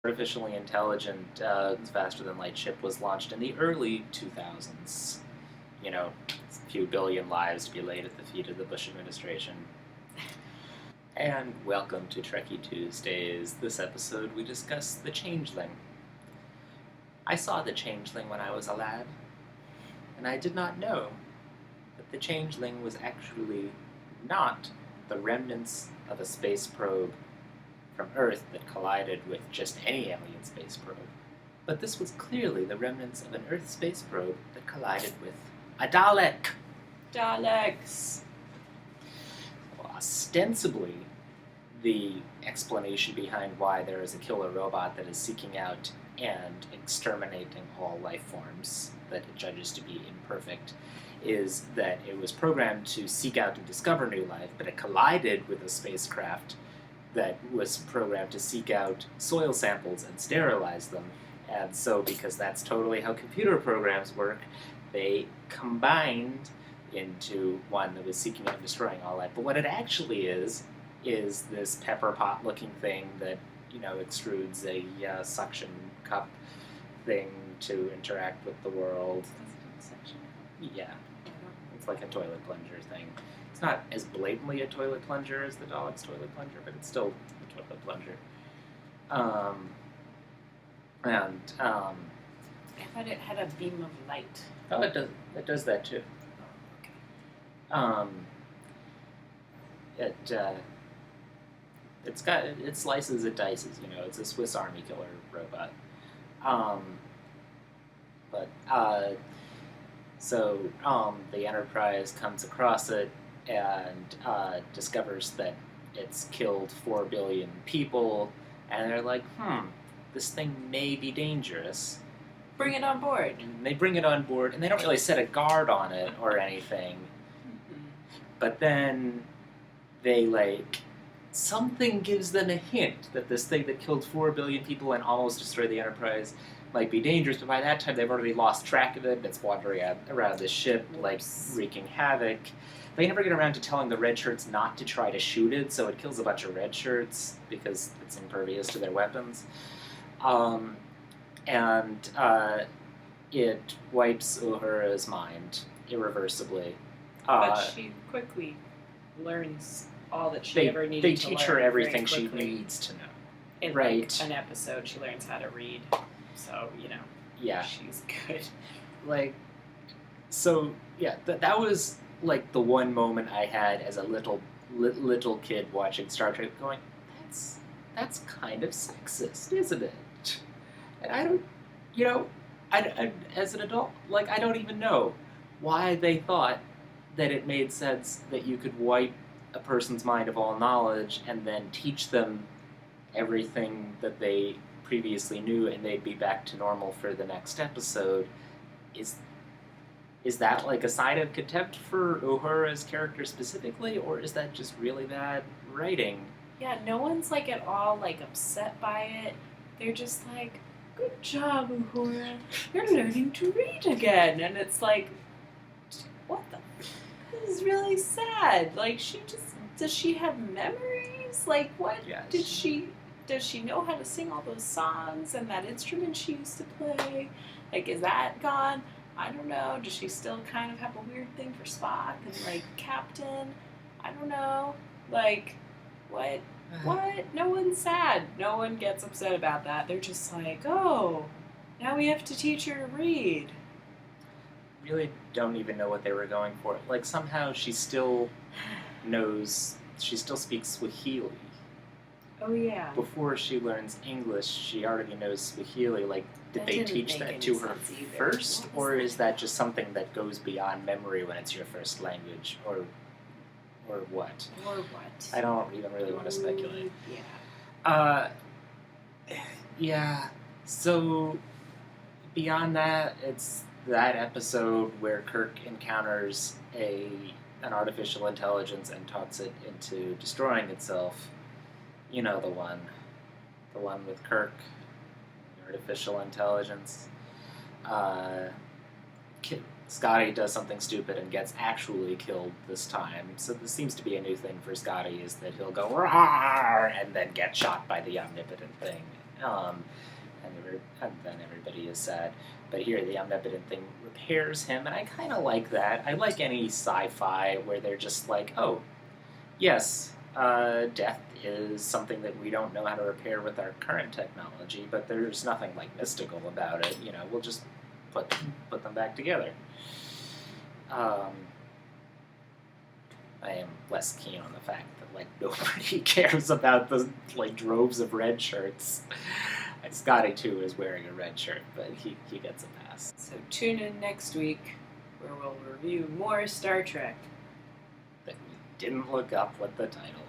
artificially intelligent, faster-than-light ship was launched in the early 2000s. You know, a few billion lives to be laid at the feet of the Bush administration. And welcome to Trekkie Tuesdays. This episode we discuss the Changeling. I saw the Changeling when I was a lad, and I did not know that the Changeling was actually not the remnants of a space probe from Earth that collided with just any alien space probe. But this was clearly the remnants of an Earth space probe that collided with a Dalek. Daleks. Well, ostensibly, the explanation behind why there is a killer robot that is seeking out and exterminating all life forms that it judges to be imperfect is that it was programmed to seek out and discover new life, but it collided with a spacecraft that was programmed to seek out soil samples and sterilize them. And so, because that's totally how computer programs work, they combined into one that was seeking out and destroying all life. But what it actually is this pepper pot looking thing that, extrudes a suction cup thing to interact with the world. Yeah. It's like a toilet plunger thing. It's not as blatantly a toilet plunger as the Dalek's toilet plunger, but it's still a toilet plunger. I thought it had a beam of light. Oh, it does that too. Oh, okay. It slices, it dices. It's a Swiss Army killer robot. So the Enterprise comes across it and discovers that it's killed 4 billion people, and they're like, this thing may be dangerous. Bring it on board. And they bring it on board, and they don't really set a guard on it or anything. But then something gives them a hint that this thing that killed 4 billion people and almost destroyed the Enterprise might be dangerous, but by that time they've already lost track of it. It's wandering around the ship, wreaking havoc. They never get around to telling the red shirts not to try to shoot it, so it kills a bunch of red shirts because it's impervious to their weapons. It wipes Uhura's mind irreversibly. But she quickly learns all that she ever needed to learn. They teach her everything she needs to know. In right. An episode, she learns how to read. So, yeah, she's good. That was the one moment I had as a little kid watching Star Trek, going, that's kind of sexist, isn't it? And I don't, I as an adult, I don't even know why they thought that it made sense that you could wipe a person's mind of all knowledge and then teach them everything that they previously knew and they'd be back to normal for the next episode. Is that a sign of contempt for Uhura's character specifically, or is that just really bad writing? Yeah, no one's at all upset by it. They're just good job, Uhura. You're learning to read again. And it's what the this is really sad. Does she have memories? What yes. Does she know how to sing all those songs and that instrument she used to play? Is that gone? I don't know. Does she still kind of have a weird thing for Spock and Captain? I don't know. What? What? No one's sad. No one gets upset about that. They're just oh, now we have to teach her to read. Really don't even know what they were going for. Somehow she still speaks Swahili. Oh, yeah. Before she learns English, she already knows Swahili. Did they teach that to her first? Or is that just something that goes beyond memory when it's your first language? Or what? Or what? I don't even really want to speculate. Yeah. Yeah. So, beyond that, it's that episode where Kirk encounters an artificial intelligence and talks it into destroying itself. You know the one. The one with Kirk, the artificial intelligence. Scotty does something stupid and gets actually killed this time. So this seems to be a new thing for Scotty, is that he'll go "Rawr!" and then get shot by the omnipotent thing. And then everybody is sad. But here, the omnipotent thing repairs him, and I kind of like that. I like any sci-fi where they're just like, oh, yes, death is something that we don't know how to repair with our current technology, but there's nothing like mystical about it. We'll just put them back together. Um, I am less keen on the fact that like nobody cares about the like droves of red shirts. Scotty too is wearing a red shirt, but he gets a pass. So tune in next week where we'll review more Star Trek. But we didn't look up what the title